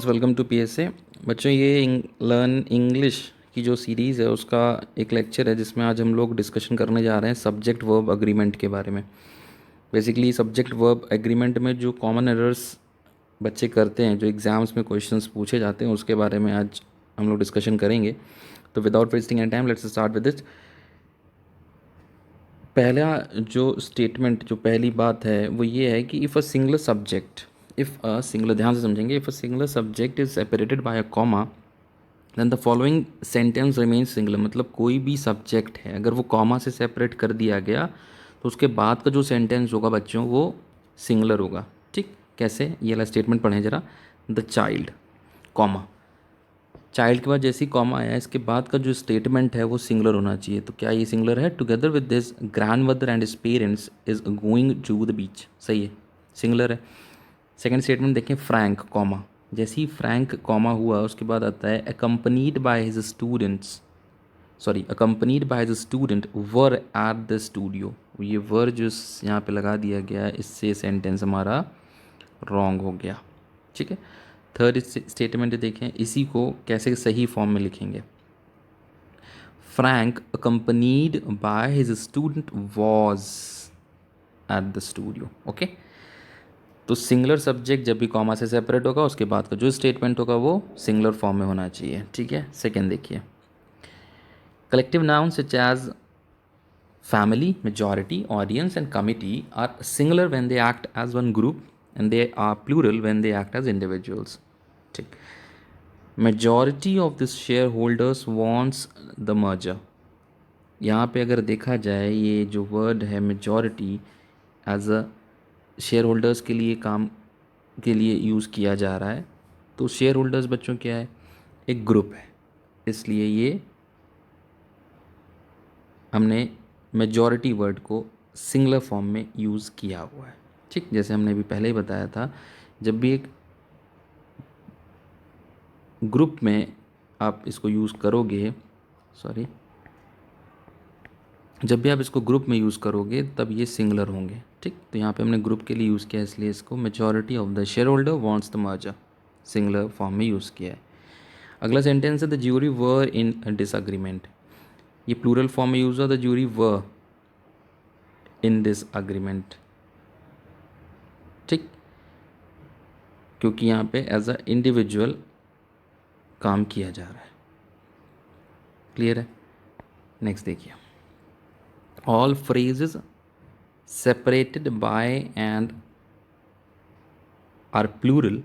Students, welcome to PSA. बच्चों, ये learn English की जो सीरीज़ है उसका एक लेक्चर है जिसमें आज हम लोग डिस्कशन करने जा रहे हैं सब्जेक्ट वर्ब एग्रीमेंट के बारे में। बेसिकली सब्जेक्ट वर्ब एग्रीमेंट में जो कॉमन एरर्स बच्चे करते हैं, जो एग्ज़ाम्स में क्वेश्चंस पूछे जाते हैं, उसके बारे में आज हम लोग डिस्कशन करेंगे। तो without wasting any time let's start with this. पहला जो स्टेटमेंट, जो पहली बात है वो ये है कि इफ़ अ सिंगलर, ध्यान से समझेंगे, if a singular subject is separated by a comma then the following sentence remain singular. मतलब कोई भी सब्जेक्ट है, अगर वो कॉमा से सेपरेट कर दिया गया तो उसके बाद का जो सेंटेंस होगा बच्चों वो सिंगलर होगा। ठीक, कैसे? ये वाला स्टेटमेंट पढ़ें ज़रा। द चाइल्ड, कॉमा, चाइल्ड के बाद जैसे ही कॉमा आया इसके बाद का जो स्टेटमेंट है वो सिंगलर होना चाहिए। तो क्या ये सिंगलर है? Together with this grand mother and his parents is going to the beach. सही है, सिंगलर है। सेकंड स्टेटमेंट देखें, फ्रैंक, कॉमा, जैसे ही फ्रैंक कॉमा हुआ उसके बाद आता है accompanied by his students, accompanied by his student were at the studio. ये वर जो यहाँ पे लगा दिया गया है इससे सेंटेंस हमारा रॉन्ग हो गया। ठीक है। थर्ड स्टेटमेंट देखें, इसी को कैसे सही फॉर्म में लिखेंगे। Frank accompanied by his student was at the studio. Okay, तो सिंगुलर सब्जेक्ट जब भी कॉमा से सेपरेट होगा उसके बाद का जो स्टेटमेंट होगा वो सिंगुलर फॉर्म में होना चाहिए। ठीक है। सेकेंड देखिए, collective noun such as family, majority, audience, and committee are singular when they act as one group, and they are plural when they act as individuals. ठीक, majority of the shareholders wants the merger। यहाँ पे अगर देखा जाए ये जो word है majority as a share holders के लिए काम के लिए यूज़ किया जा रहा है। तो शेयर होल्डर्स बच्चों क्या है? एक ग्रुप है, इसलिए ये हमने मेजॉरिटी वर्ड को सिंगुलर फॉर्म में यूज़ किया हुआ है। ठीक, जैसे हमने अभी पहले ही बताया था, जब भी एक ग्रुप में आप इसको यूज़ करोगे, सॉरी, जब भी आप इसको ग्रुप में यूज़ करोगे तब ये सिंगुलर होंगे। ठीक, तो यहाँ पे हमने ग्रुप के लिए यूज़ किया इसलिए इसको majority of the share holder wants the merger singular form में यूज़ किया है। अगला सेंटेंस है the jury were in disagreement. ये प्लूरल फॉर्म में यूज़ हुआ, the jury were in disagreement. ठीक, क्योंकि यहाँ पे एज अ इंडिविजुअल काम किया जा रहा है। क्लियर है? नेक्स्ट देखिए, all phrases separated by and are plural,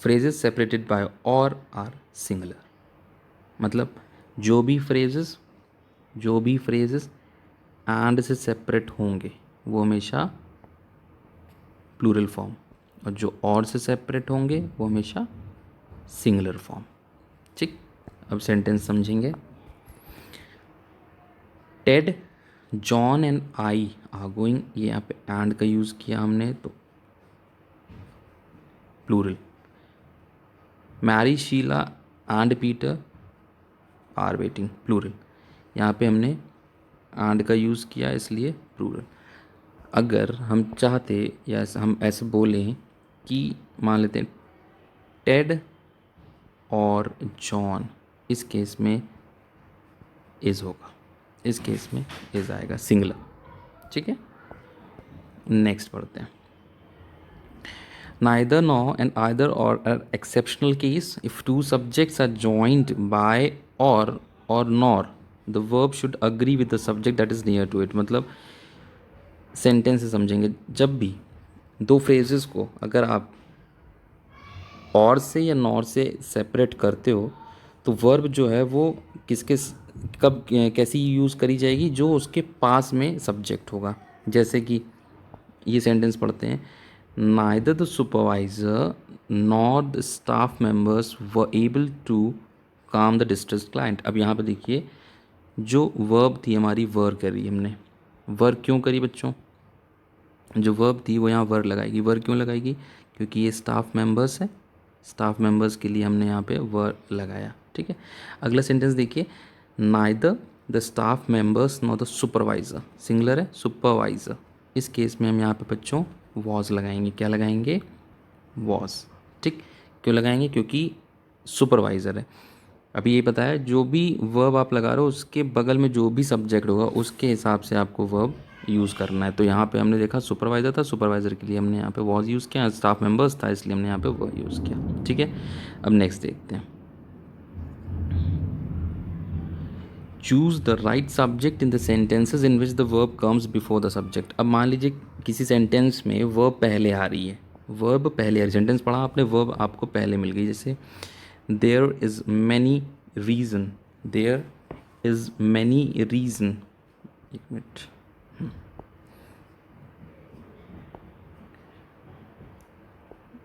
phrases separated by or are singular. मतलब जो भी फ्रेजेस एंड से सेपरेट होंगे वो हमेशा प्लूरल फॉर्म, और जो और से सेपरेट होंगे वो हमेशा सिंगुलर फॉर्म। ठीक, अब सेंटेंस समझेंगे। Ted, John and I are going, ये यहाँ पे एंड का यूज़ किया हमने तो plural. Mary, Sheila and Peter are waiting, plural. यहाँ पे हमने एंड का यूज़ किया इसलिए प्लूरल। अगर हम चाहते या हम ऐसे बोलें कि मान लेते हैं टेड और जॉन, इस केस में इज होगा, इस केस में इज आएगा सिंगुलर। ठीक है, नेक्स्ट पढ़ते हैं। Neither, nor, and either or are exceptional case. If two subjects are joined by or nor, the verb should agree with the subject that is near to it। मतलब sentence से समझेंगे, जब भी दो फ्रेजेस को अगर आप और से या नॉर से सेपरेट करते हो तो वर्ब जो है वो किसके कब कैसी यूज़ करी जाएगी? जो उसके पास में सब्जेक्ट होगा। जैसे कि ये सेंटेंस पढ़ते हैं, neither the supervisor nor the staff members were able to calm the distressed client. अब यहाँ पे देखिए, जो वर्ब थी हमारी वर करी हमने। वर क्यों करी बच्चों? जो वर्ब थी वो यहाँ वर लगाएगी। वर क्यों लगाएगी? क्योंकि ये स्टाफ मेंबर्स है, स्टाफ मेंबर्स के लिए हमने यहाँ पे वर लगाया। ठीक है, अगला सेंटेंस देखिए, neither the staff members not the supervisor, singular है, सुपरवाइज़र। इस केस में हम यहाँ पे बच्चों वॉज लगाएंगे। क्या लगाएंगे? वॉज। ठीक, क्यों लगाएंगे? क्योंकि सुपरवाइज़र है। अभी ये पता है जो भी वर्ब आप लगा रहे हो उसके बगल में जो भी सब्जेक्ट होगा उसके हिसाब से आपको वर्ब यूज़ करना है। तो यहाँ पे हमने देखा सुपरवाइज़र था, सुपरवाइज़र के लिए हमने यहाँ पे वॉज यूज़ किया, स्टाफ मेंबर्स था इसलिए हमने यहाँ पे वर्ब यूज़ किया। ठीक है, अब नेक्स्ट देखते हैं। Choose the right subject in the sentences in which the verb comes before the subject. अब मान लीजिए किसी सेंटेंस में वर्ब पहले आ रही है, वर्ब पहले आ रही, सेंटेंस पढ़ा आपने, वर्ब आपको पहले मिल गई। जैसे there is many reason, there is many reason, एक मिनट,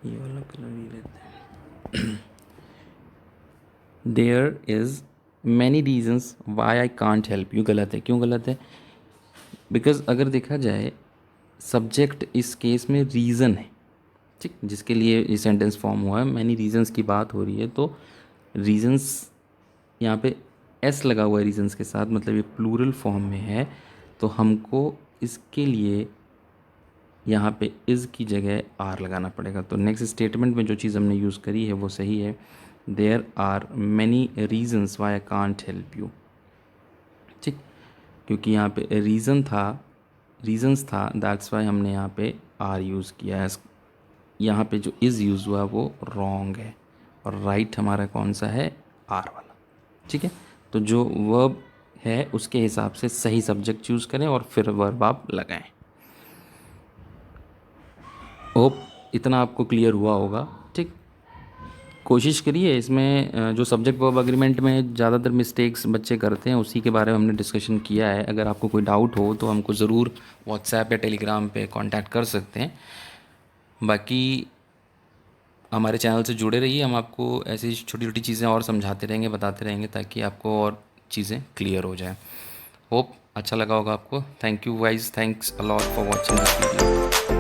ये वाला कलर ही लेते हैं। There is many reasons why I can't help you, गलत है। क्यों गलत है? बिकॉज अगर देखा जाए सब्जेक्ट इस केस में रीज़न है, ठीक, जिसके लिए ये सेंटेंस फॉर्म हुआ है, मैनी रीजन्स की बात हो रही है, तो रीजन्स यहाँ पे एस लगा हुआ है रीजन्स के साथ, मतलब ये प्लूरल फॉर्म में है, तो हमको इसके लिए यहाँ पे इज़ की जगह आर लगाना पड़ेगा। तो नेक्स्ट स्टेटमेंट में जो चीज़ हमने यूज़ करी है वो सही है, there are many reasons why I can't help you. ठीक, क्योंकि यहाँ पे रीजन्स था, दैट्स वाई हमने यहाँ पे आर यूज़ किया है। यहाँ पे जो इज़ यूज़ हुआ वो रॉन्ग है और राइट हमारा कौन सा है? आर वाला। ठीक है, तो जो वर्ब है उसके हिसाब से सही सब्जेक्ट चूज़ करें और फिर वर्ब आप लगाएं। होप इतना आपको क्लियर हुआ होगा। ठीक, कोशिश करिए इसमें जो सब्जेक्ट वर्ब एग्रीमेंट में ज़्यादातर मिस्टेक्स बच्चे करते हैं उसी के बारे में हमने डिस्कशन किया है। अगर आपको कोई डाउट हो तो हमको ज़रूर व्हाट्सएप या टेलीग्राम पे कांटेक्ट कर सकते हैं। बाकी हमारे चैनल से जुड़े रहिए, हम आपको ऐसी छोटी छोटी चीज़ें और समझाते रहेंगे, बताते रहेंगे, ताकि आपको और चीज़ें क्लियर हो जाएं। होप अच्छा लगा होगा आपको। Thank you guys, thanks a lot for watching this video.